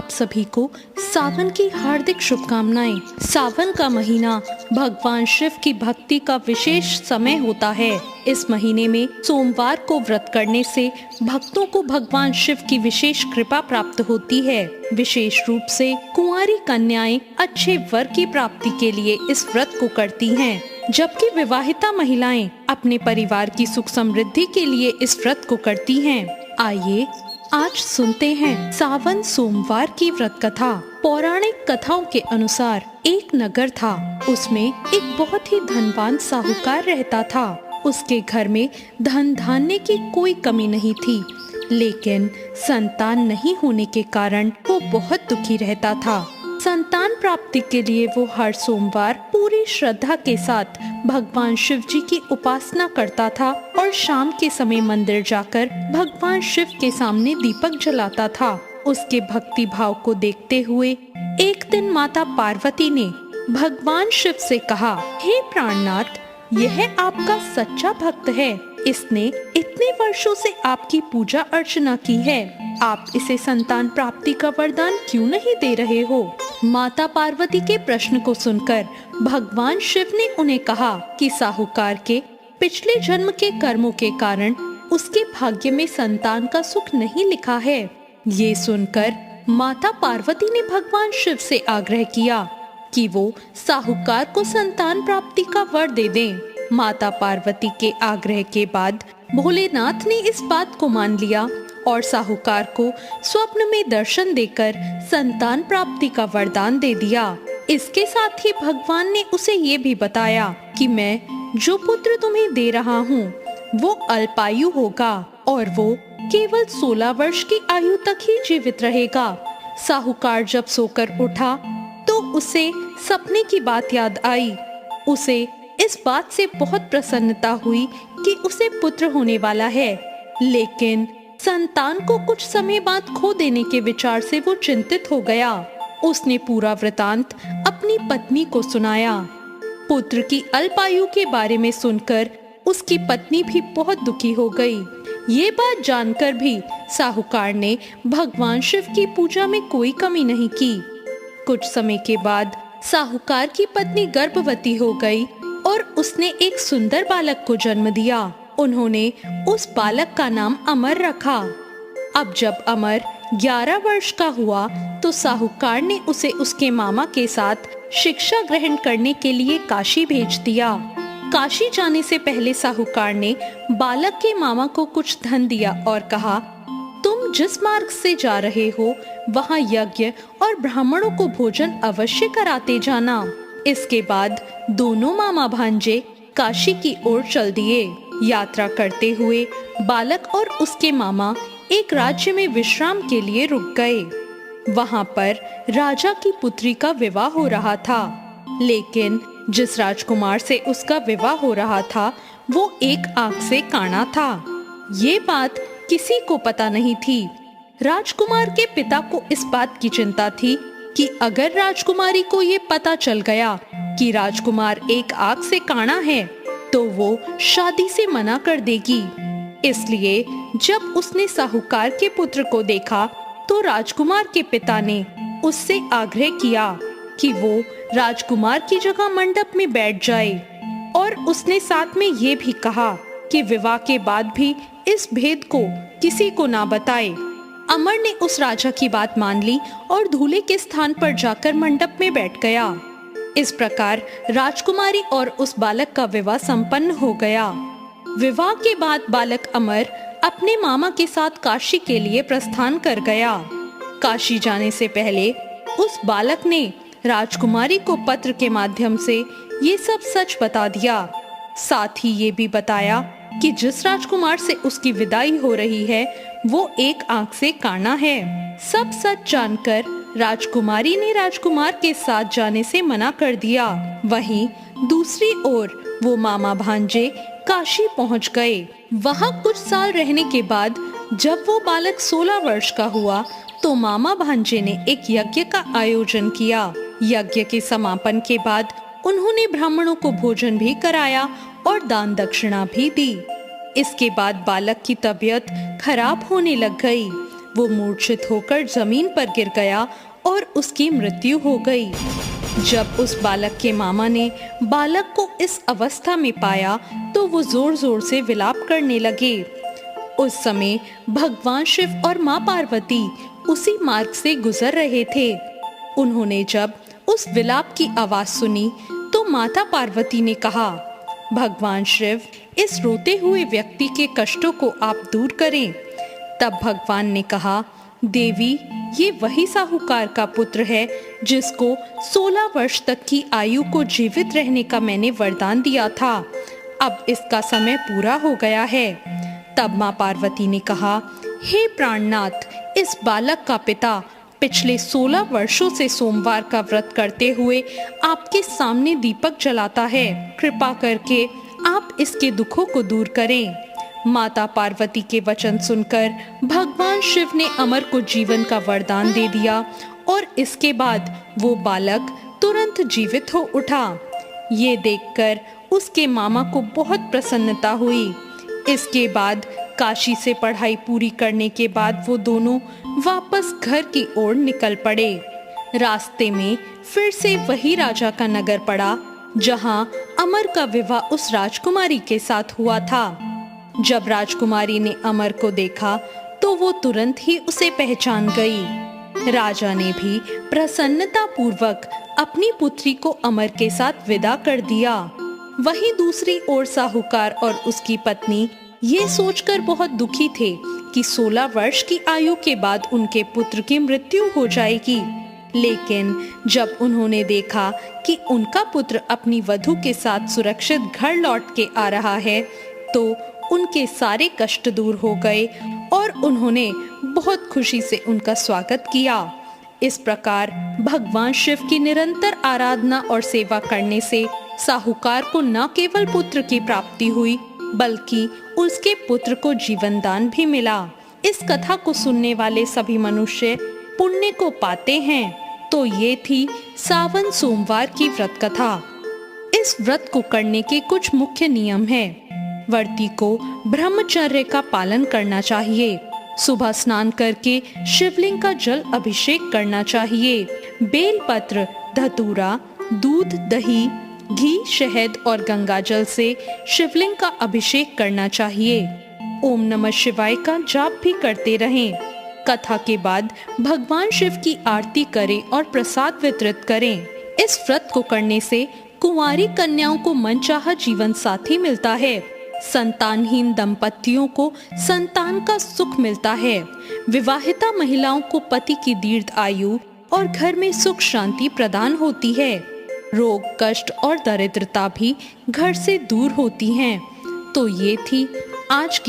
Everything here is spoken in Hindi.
आप सभी को सावन की हार्दिक शुभकामनाएं। सावन का महीना भगवान शिव की भक्ति का विशेष समय होता है। इस महीने में सोमवार को व्रत करने से भक्तों को भगवान शिव की विशेष कृपा प्राप्त होती है। विशेष रूप से कुंवारी कन्याएं अच्छे वर की प्राप्ति के लिए इस व्रत को करती हैं, जबकि विवाहिता महिलाएं अपने परिवार की सुख समृद्धि के लिए इस व्रत को करती हैं। आइए आज सुनते हैं सावन सोमवार की व्रत कथा। पौराणिक कथाओं के अनुसार एक नगर था, उसमें एक बहुत ही धनवान साहूकार रहता था। उसके घर में धन धान्य की कोई कमी नहीं थी, लेकिन संतान नहीं होने के कारण वो बहुत दुखी रहता था। संतान प्राप्ति के लिए वो हर सोमवार पूरी श्रद्धा के साथ भगवान शिव जी की उपासना करता था और शाम के समय मंदिर जाकर भगवान शिव के सामने दीपक जलाता था। उसके भक्ति भाव को देखते हुए एक दिन माता पार्वती ने भगवान शिव से कहा, हे प्राणनाथ, यह आपका सच्चा भक्त है। इसने इतने वर्षों से आपकी पूजा अर्चना की है। आप इसे संतान प्राप्ति का वरदान क्यों नहीं दे रहे हो? माता पार्वती के प्रश्न को सुनकर भगवान शिव ने उन्हें कहा कि साहूकार के पिछले जन्म के कर्मों के कारण उसके भाग्य में संतान का सुख नहीं लिखा है। ये सुनकर माता पार्वती ने भगवान शिव से आग्रह किया कि वो साहूकार को संतान प्राप्ति का वर दे दें। माता पार्वती के आग्रह के बाद भोलेनाथ ने इस बात को मान लिया और साहूकार को स्वप्न में दर्शन देकर संतान प्राप्ति का वरदान दे दिया। इसके साथ ही भगवान ने उसे ये भी बताया कि मैं जो पुत्र तुम्हें दे रहा हूँ वो अल्पायु होगा और वो केवल 16 वर्ष की आयु तक ही जीवित रहेगा। साहूकार जब सोकर उठा तो उसे सपने की बात याद आई। उसे इस बात से बहुत प्रसन्नता हुई कि उसे पुत्र होने वाला है, लेकिन संतान को कुछ समय बाद खो देने के विचार से वो चिंतित हो गया। उसने पूरा वृतांत अपनी पत्नी को सुनाया। पुत्र की अल्पायु के बारे में सुनकर उसकी पत्नी भी बहुत दुखी हो गई। ये बात जानकर भी साहूकार ने भगवान शिव की पूजा में कोई कमी नहीं की। कुछ समय के बाद साहूकार की पत्नी गर्भवती हो गई और उसने एक सुंदर बालक को जन्म दिया। उन्होंने उस बालक का नाम अमर रखा। अब जब अमर 11 वर्ष का हुआ तो साहूकार ने उसे उसके मामा के साथ शिक्षा ग्रहण करने के लिए काशी भेज दिया। काशी जाने से पहले साहूकार ने बालक के मामा को कुछ धन दिया और कहा, तुम जिस मार्ग से जा रहे हो वहाँ यज्ञ और ब्राह्मणों को भोजन अवश्य कराते जाना। इसके बाद दोनों मामा भांजे काशी की ओर चल दिए। यात्रा करते हुए बालक और उसके मामा एक राज्य में विश्राम के लिए रुक गए। वहाँ पर राजा की पुत्री का विवाह हो रहा था, लेकिन जिस राजकुमार से उसका विवाह हो रहा था वो एक आंख से काना था। ये बात किसी को पता नहीं थी। राजकुमार के पिता को इस बात की चिंता थी कि अगर राजकुमारी को ये पता चल गया कि राजकुमार एक आंख से काना है तो वो शादी से मना कर देगी। इसलिए जब उसने साहूकार के पुत्र को देखा तो राजकुमार के पिता ने उससे आग्रह किया कि वो राजकुमार की जगह मंडप में बैठ जाए और उसने साथ में ये भी कहा कि विवाह के बाद भी इस भेद को किसी को ना बताए। अमर ने उस राजा की बात मान ली और दूल्हे के स्थान पर जाकर मंडप में बैठ गया। इस प्रकार राजकुमारी और उस बालक का विवाह संपन्न हो गया। विवाह के बाद बालक अमर अपने मामा के साथ काशी के लिए प्रस्थान कर गया। काशी जाने से पहले उस बालक ने राजकुमारी को पत्र के माध्यम से ये सब सच बता दिया। साथ ही ये भी बताया कि जिस राजकुमार से उसकी विदाई हो रही है वो एक आंख से काना है। सब सच जानकर राजकुमारी ने राजकुमार के साथ जाने से मना कर दिया। वहीं दूसरी ओर वो मामा भांजे काशी पहुंच गए। वहां कुछ साल रहने के बाद जब वो बालक 16 वर्ष का हुआ तो मामा भांजे ने एक यज्ञ का आयोजन किया। यज्ञ के समापन के बाद उन्होंने ब्राह्मणों को भोजन भी कराया और दान दक्षिणा भी दी। इसके बाद बालक की तबीयत खराब होने लग गई। वो मूर्छित होकर जमीन पर गिर गया और उसकी मृत्यु हो गई। जब उस बालक के मामा ने बालक को इस अवस्था में पाया तो वो जोर जोर से विलाप करने लगे। उस समय भगवान शिव और माँ पार्वती उसी मार्ग से गुजर रहे थे। उन्होंने जब उस विलाप की आवाज सुनी तो माता पार्वती ने कहा, भगवान शिव, इस रोते हुए व्यक्ति के कष्टों को आप दूर करें। तब भगवान ने कहा, देवी, ये वही साहूकार का पुत्र है जिसको 16 वर्ष तक की आयु को जीवित रहने का मैंने वरदान दिया था। अब इसका समय पूरा हो गया है। तब माँ पार्वती ने कहा, हे प्राणनाथ, इस बालक का पिता पिछले 16 वर्षों से सोमवार का व्रत करते हुए आपके सामने दीपक जलाता है। कृपा करके आप इसके दुखों को दूर करें। माता पार्वती के वचन सुनकर भगवान शिव ने अमर को जीवन का वरदान दे दिया और इसके बाद वो बालक तुरंत जीवित हो उठा। ये देखकर उसके मामा को बहुत प्रसन्नता हुई। इसके बाद काशी से पढ़ाई पूरी करने के बाद वो दोनों वापस घर की ओर निकल पड़े। रास्ते में फिर से वही राजा का नगर पड़ा जहां अमर का विवाह उस राजकुमारी के साथ हुआ था। जब राजकुमारी ने अमर को देखा तो वो तुरंत ही उसे पहचान गई। राजा ने भी प्रसन्नता पूर्वक अपनी पुत्री को अमर के साथ विदा कर दिया। वहीं दूसरी ओर साहूकार और उसकी पत्नी ये सोचकर बहुत दुखी थे कि 16 वर्ष की आयु के बाद उनके पुत्र की मृत्यु हो जाएगी। लेकिन जब उन्होंने देखा कि उनका पुत्र अपनी वधू के साथ सुरक्षित घर लौट के आ रहा है तो उनके सारे कष्ट दूर हो गए और उन्होंने बहुत खुशी से उनका स्वागत किया। इस प्रकार भगवान शिव की निरंतर आराधना और सेवा करने से साहूकार को न केवल पुत्र की प्राप्ति हुई बल्कि उसके पुत्र को जीवन दान भी मिला। इस कथा को सुनने वाले सभी मनुष्य पुण्य को पाते हैं। तो ये थी सावन सोमवार की व्रत कथा। इस व्रत को करने के कुछ मुख्य नियम हैं। व्रती को ब्रह्मचर्य का पालन करना चाहिए। सुबह स्नान करके शिवलिंग का जल अभिषेक करना चाहिए। बेलपत्र, धतूरा, दूध, दही, घी, शहद और गंगा जल से शिवलिंग का अभिषेक करना चाहिए। ओम नमः शिवाय का जाप भी करते रहें। कथा के बाद भगवान शिव की आरती करें और प्रसाद वितरित करें। इस व्रत को करने से कुंवारी कन्याओं को मनचाहा जीवन साथी मिलता है। संतानहीन दंपतियों को संतान का सुख मिलता है। विवाहिता महिलाओं को पति की दीर्घ आयु और घर में सुख शांति प्रदान होती है। रोग, कष्ट और दरिद्रता भी घर से दूर होती हैं। तो ये थी आज की